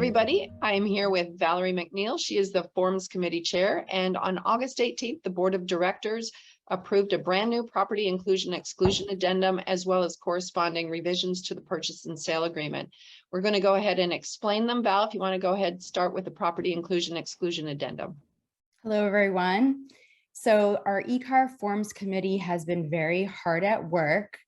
everybody. I am here with Valerie MacNeil. She is the Forms Committee Chair, and on August 18th, the Board of Directors approved a brand new Property Inclusion-Exclusion Addendum, as well as corresponding revisions to the Purchase and Sale Agreement. We're going to go ahead and explain them. Val, if you want to go ahead and start with the Property Inclusion-Exclusion Addendum. Hello, everyone. So our ECAR Forms Committee has been very hard at work,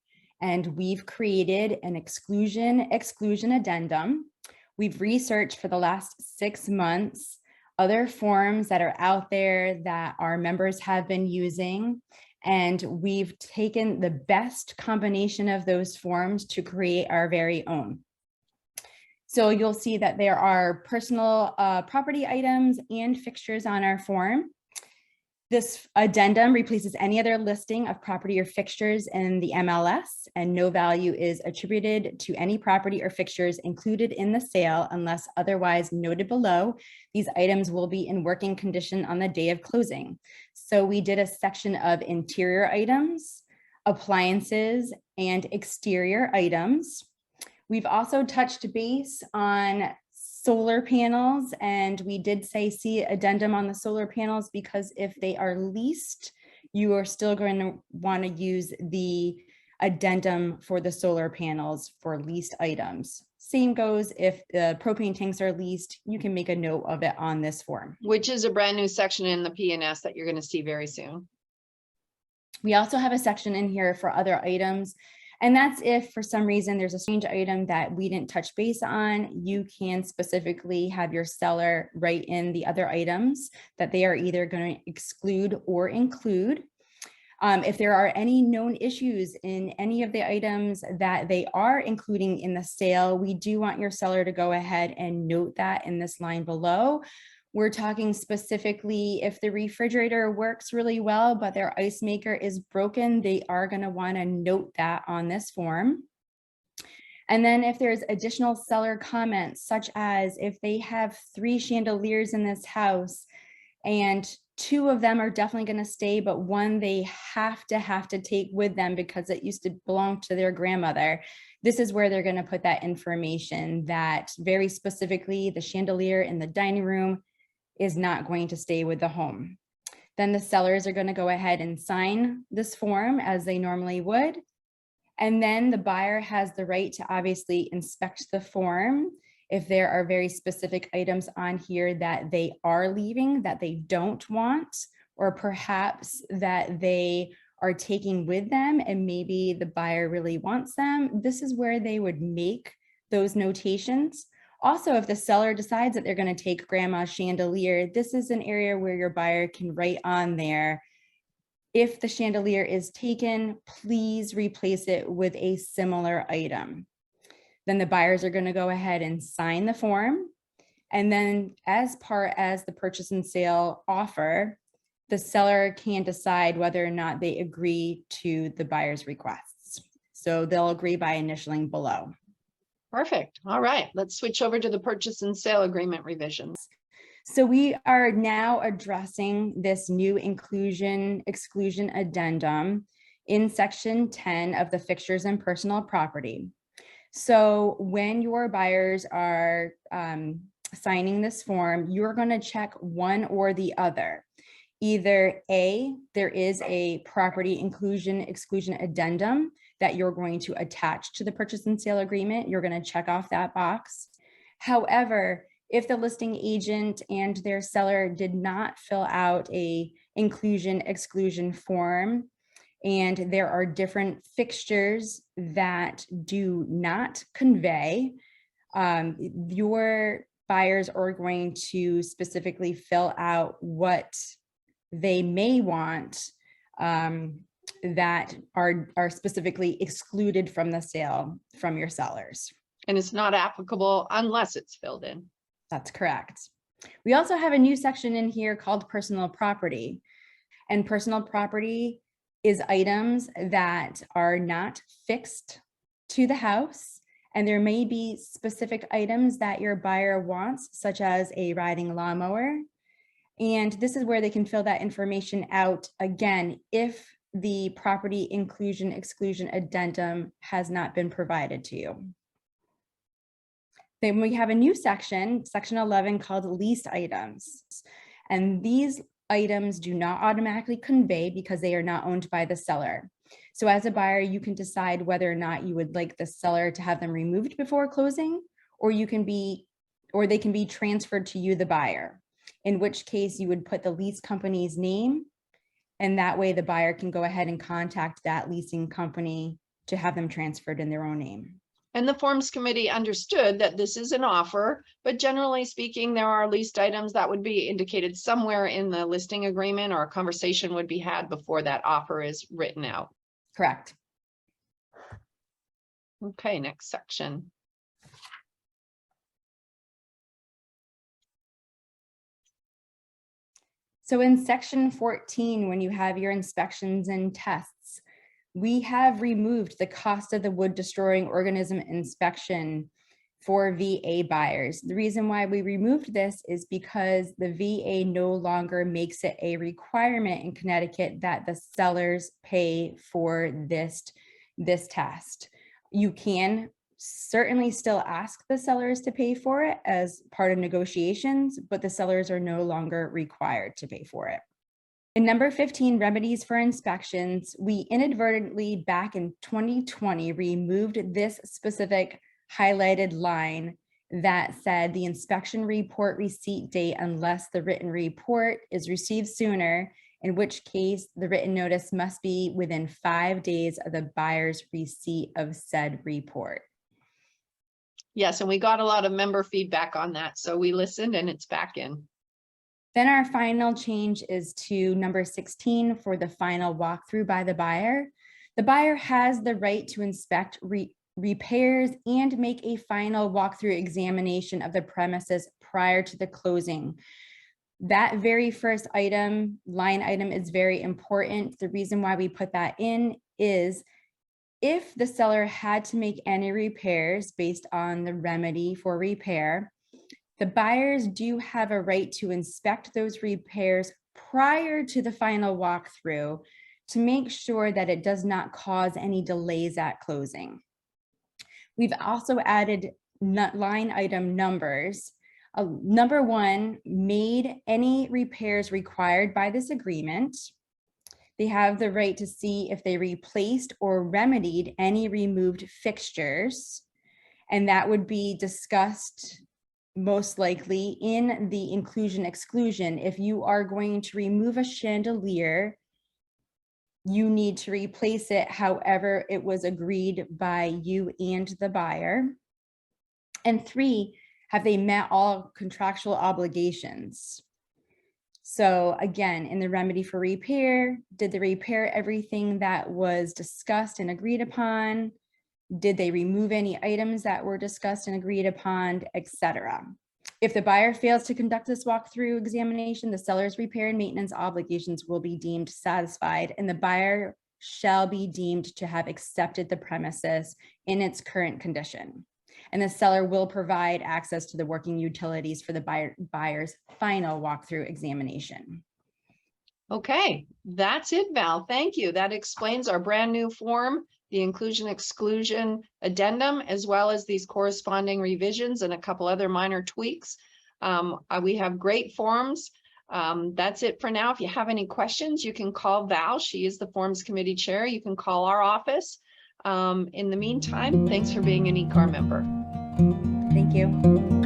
and we've created an exclusion addendum. We've researched for the last 6 months other forms that are out there that our members have been using, and we've taken the best combination of those forms to create our very own. So you'll see that there are personal property items and fixtures on our form. This addendum replaces any other listing of property or fixtures in the MLS, and no value is attributed to any property or fixtures included in the sale unless otherwise noted below. These items will be in working condition on the day of closing. So we did a section of interior items, appliances, and exterior items. We've also touched base on solar panels, and we did say see addendum on the solar panels because if they are leased, you are still going to want to use the addendum for the solar panels for leased items. Same goes if the propane tanks are leased, you can make a note of it on this form. Which is a brand new section in the P&S that you're going to see very soon. We also have a section in here for other items. And that's if for some reason there's a strange item that we didn't touch base on, you can specifically have your seller write in the other items that they are either going to exclude or include. If there are any known issues in any of the items that they are including in the sale, we do want your seller to go ahead and note that in this line below. We're talking specifically if the refrigerator works really well, but their ice maker is broken, they are going to want to note that on this form. And then if there's additional seller comments, such as if they have 3 chandeliers in this house and 2 of them are definitely going to stay, but 1 they have to take with them because it used to belong to their grandmother. This is where they're going to put that information that very specifically the chandelier in the dining room is not going to stay with the home. Then the sellers are going to go ahead and sign this form as they normally would. And then the buyer has the right to obviously inspect the form. If there are very specific items on here that they are leaving, that they don't want, or perhaps that they are taking with them and maybe the buyer really wants them, this is where they would make those notations. Also, if the seller decides that they're going to take grandma's chandelier, this is an area where your buyer can write on there, if the chandelier is taken, please replace it with a similar item. Then the buyers are going to go ahead and sign the form. And then as part as the purchase and sale offer, the seller can decide whether or not they agree to the buyer's requests. So they'll agree by initialing below. Perfect. All right, let's switch over to the Purchase and Sale Agreement revisions. So we are now addressing this new Inclusion-Exclusion Addendum in Section 10 of the Fixtures and Personal Property. So when your buyers are signing this form, you're going to check one or the other. Either A, there is a Property Inclusion-Exclusion Addendum that you're going to attach to the Purchase and Sale Agreement. You're going to check off that box. However, if the listing agent and their seller did not fill out a inclusion-exclusion form, and there are different fixtures that do not convey, your buyers are going to specifically fill out what they may want that are specifically excluded from the sale from your sellers. And it's not applicable unless it's filled in. That's correct. We also have a new section in here called personal property. And personal property is items that are not fixed to the house. And there may be specific items that your buyer wants, such as a riding lawnmower. And this is where they can fill that information out again if the Property Inclusion-Exclusion Addendum has not been provided to you. Then we have a new section, section 11, called leased items. And these items do not automatically convey because they are not owned by the seller. So as a buyer, you can decide whether or not you would like the seller to have them removed before closing, or they can be transferred to you, the buyer, in which case you would put the lease company's name, and that way the buyer can go ahead and contact that leasing company to have them transferred in their own name. And the Forms Committee understood that this is an offer, but generally speaking, there are leased items that would be indicated somewhere in the listing agreement, or a conversation would be had before that offer is written out. Correct. Okay, next section. So in section 14, when you have your inspections and tests, we have removed the cost of the wood destroying organism inspection for VA buyers. The reason why we removed this is because the VA no longer makes it a requirement in Connecticut that the sellers pay for this test. You can certainly still ask the sellers to pay for it as part of negotiations, but the sellers are no longer required to pay for it. In number 15, remedies for inspections, we inadvertently back in 2020 removed this specific highlighted line that said the inspection report receipt date unless the written report is received sooner, in which case the written notice must be within 5 days of the buyer's receipt of said report. Yes, and we got a lot of member feedback on that, so we listened and it's back in. Then our final change is to number 16 for the final walkthrough by the buyer. The buyer has the right to inspect repairs and make a final walkthrough examination of the premises prior to the closing. That very first line item is very important. The reason why we put that in is if the seller had to make any repairs based on the remedy for repair, the buyers do have a right to inspect those repairs prior to the final walkthrough to make sure that it does not cause any delays at closing. We've also added line item numbers. Number 1, made any repairs required by this agreement. They have the right to see if they replaced or remedied any removed fixtures, and that would be discussed most likely in the inclusion-exclusion. If you are going to remove a chandelier, you need to replace it however it was agreed by you and the buyer. And 3, have they met all contractual obligations? So again, in the remedy for repair, did they repair everything that was discussed and agreed upon? Did they remove any items that were discussed and agreed upon, etc.? If the buyer fails to conduct this walkthrough examination, the seller's repair and maintenance obligations will be deemed satisfied, and the buyer shall be deemed to have accepted the premises in its current condition. And the seller will provide access to the working utilities for the buyer's final walkthrough examination. Okay, that's it, Val. Thank you. That explains our brand new form, the Inclusion-Exclusion Addendum, as well as these corresponding revisions and a couple other minor tweaks. We have great forms. That's it for now. If you have any questions, you can call Val. She is the Forms Committee Chair. You can call our office. In the meantime, thanks for being an ECAR member. Thank you.